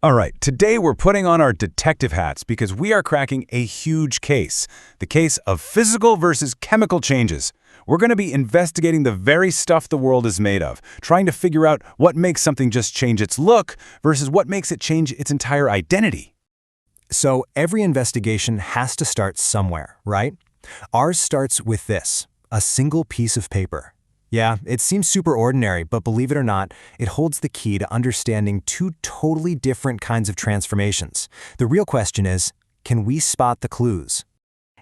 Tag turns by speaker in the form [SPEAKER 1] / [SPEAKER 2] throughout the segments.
[SPEAKER 1] All right, today we're putting on our detective hats because we are cracking a huge case, the case of physical versus chemical changes. We're going to be investigating the very stuff the world is made of, trying to figure out what makes something just change its look versus what makes it change its entire identity.
[SPEAKER 2] So every investigation has to start somewhere, right? Ours starts with this, a single piece of paper. Yeah, it seems super ordinary, but believe it or not, it holds the key to understanding two totally different kinds of transformations. The real question is, can we spot the clues?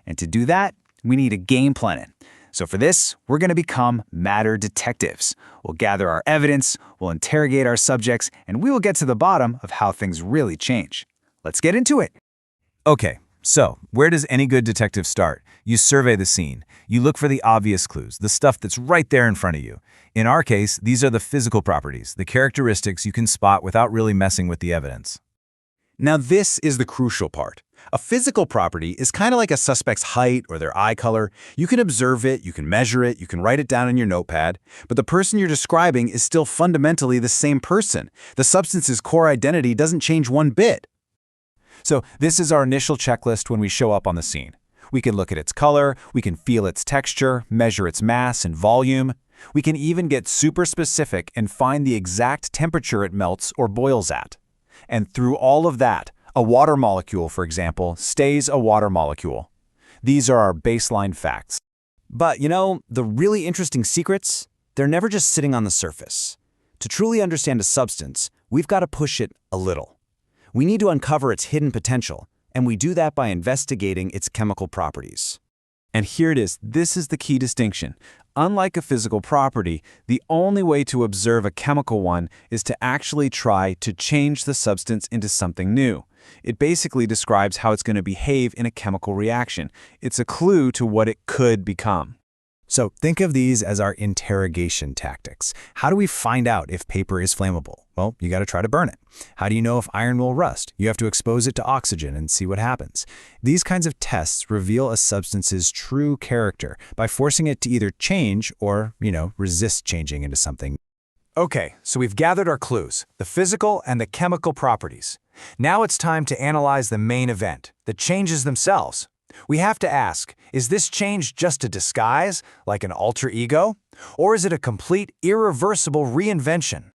[SPEAKER 3] And to do that, we need a game plan. So for this, we're going to become matter detectives. We'll gather our evidence, we'll interrogate our subjects, and we will get to the bottom of how things really change. Let's get into it.
[SPEAKER 1] Okay, so where does any good detective start? You survey the scene. You look for the obvious clues, the stuff that's right there in front of you. In our case, these are the physical properties, the characteristics you can spot without really messing with the evidence.
[SPEAKER 4] Now this is the crucial part. A physical property is kind of like a suspect's height or their eye color. You can observe it, you can measure it, you can write it down in your notepad, but the person you're describing is still fundamentally the same person. The substance's core identity doesn't change one bit.
[SPEAKER 1] So this is our initial checklist when we show up on the scene. We can look at its color, we can feel its texture, measure its mass and volume. We can even get super specific and find the exact temperature it melts or boils at. And through all of that, a water molecule, for example, stays a water molecule. These are our baseline facts.
[SPEAKER 5] But, the really interesting secrets, they're never just sitting on the surface. To truly understand a substance, we've got to push it a little. We need to uncover its hidden potential, and we do that by investigating its chemical properties.
[SPEAKER 1] And here it is. This is the key distinction. Unlike a physical property, the only way to observe a chemical one is to actually try to change the substance into something new. It basically describes how it's going to behave in a chemical reaction. It's a clue to what it could become.
[SPEAKER 2] So think of these as our interrogation tactics. How do we find out if paper is flammable? Well, you got to try to burn it. How do you know if iron will rust? You have to expose it to oxygen and see what happens. These kinds of tests reveal a substance's true character by forcing it to either change or, resist changing into something.
[SPEAKER 6] Okay, so we've gathered our clues, the physical and the chemical properties. Now it's time to analyze the main event, the changes themselves. We have to ask, is this change just a disguise, like an alter ego? Or is it a complete, irreversible reinvention?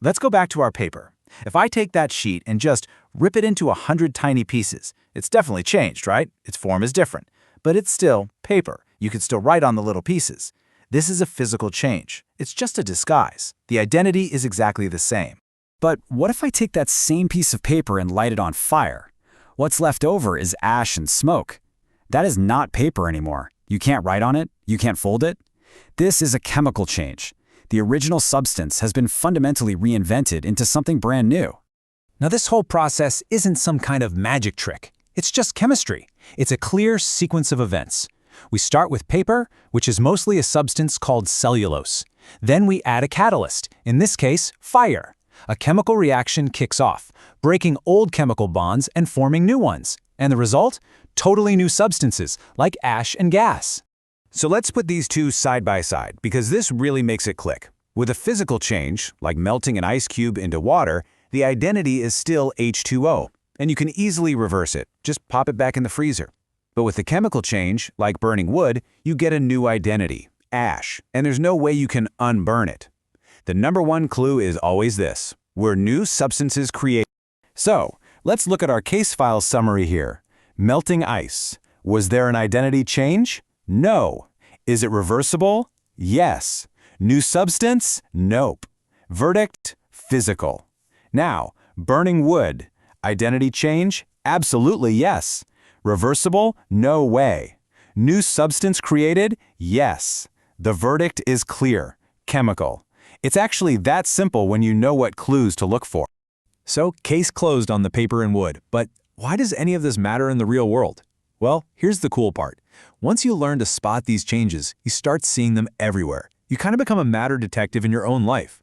[SPEAKER 3] Let's go back to our paper. If I take that sheet and just rip it into 100 tiny pieces, it's definitely changed, right? Its form is different, but it's still paper. You can still write on the little pieces. This is a physical change. It's just a disguise. The identity is exactly the same.
[SPEAKER 5] But what if I take that same piece of paper and light it on fire? What's left over is ash and smoke. That is not paper anymore. You can't write on it. You can't fold it. This is a chemical change. The original substance has been fundamentally reinvented into something brand new.
[SPEAKER 2] Now this whole process isn't some kind of magic trick. It's just chemistry. It's a clear sequence of events. We start with paper, which is mostly a substance called cellulose. Then we add a catalyst, in this case, fire. A chemical reaction kicks off, breaking old chemical bonds and forming new ones. And the result? Totally new substances, like ash and gas.
[SPEAKER 1] So let's put these two side by side, because this really makes it click. With a physical change, like melting an ice cube into water, the identity is still H2O, and you can easily reverse it. Just pop it back in the freezer. But with the chemical change, like burning wood, you get a new identity, ash, and there's no way you can unburn it. The number one clue is always this: we're new substances created. So, let's look at our case file summary here. Melting ice. Was there an identity change? No. Is it reversible? Yes. New substance? Nope. Verdict? Physical. Now, burning wood. Identity change? Absolutely yes. Reversible? No way. New substance created? Yes. The verdict is clear. Chemical. It's actually that simple when you know what clues to look for.
[SPEAKER 2] So, case closed on the paper and wood, but why does any of this matter in the real world? Well, here's the cool part. Once you learn to spot these changes, you start seeing them everywhere. You kind of become a matter detective in your own life.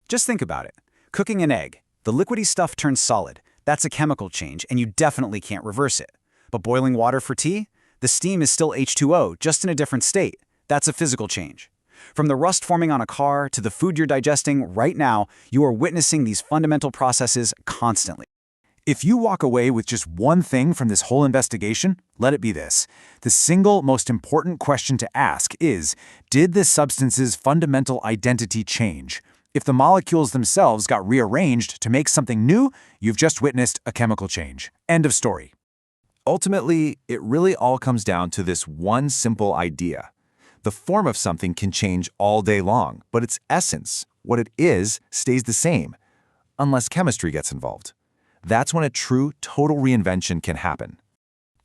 [SPEAKER 3] Just think about it. Cooking an egg. The liquidy stuff turns solid. That's a chemical change, and you definitely can't reverse it. But boiling water for tea? The steam is still H2O, just in a different state. That's a physical change. From the rust forming on a car to the food you're digesting right now, you are witnessing these fundamental processes constantly.
[SPEAKER 4] If you walk away with just one thing from this whole investigation, let it be this. The single most important question to ask is, did this substance's fundamental identity change? If the molecules themselves got rearranged to make something new, you've just witnessed a chemical change. End of story.
[SPEAKER 7] Ultimately, it really all comes down to this one simple idea. The form of something can change all day long, but its essence, what it is, stays the same, unless chemistry gets involved. That's when a true, total reinvention can happen.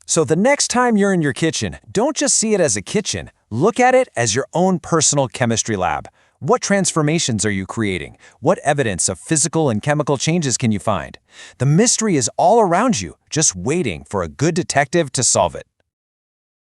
[SPEAKER 2] So the next time you're in your kitchen, don't just see it as a kitchen. Look at it as your own personal chemistry lab. What transformations are you creating? What evidence of physical and chemical changes can you find? The mystery is all around you, just waiting for a good detective to solve it.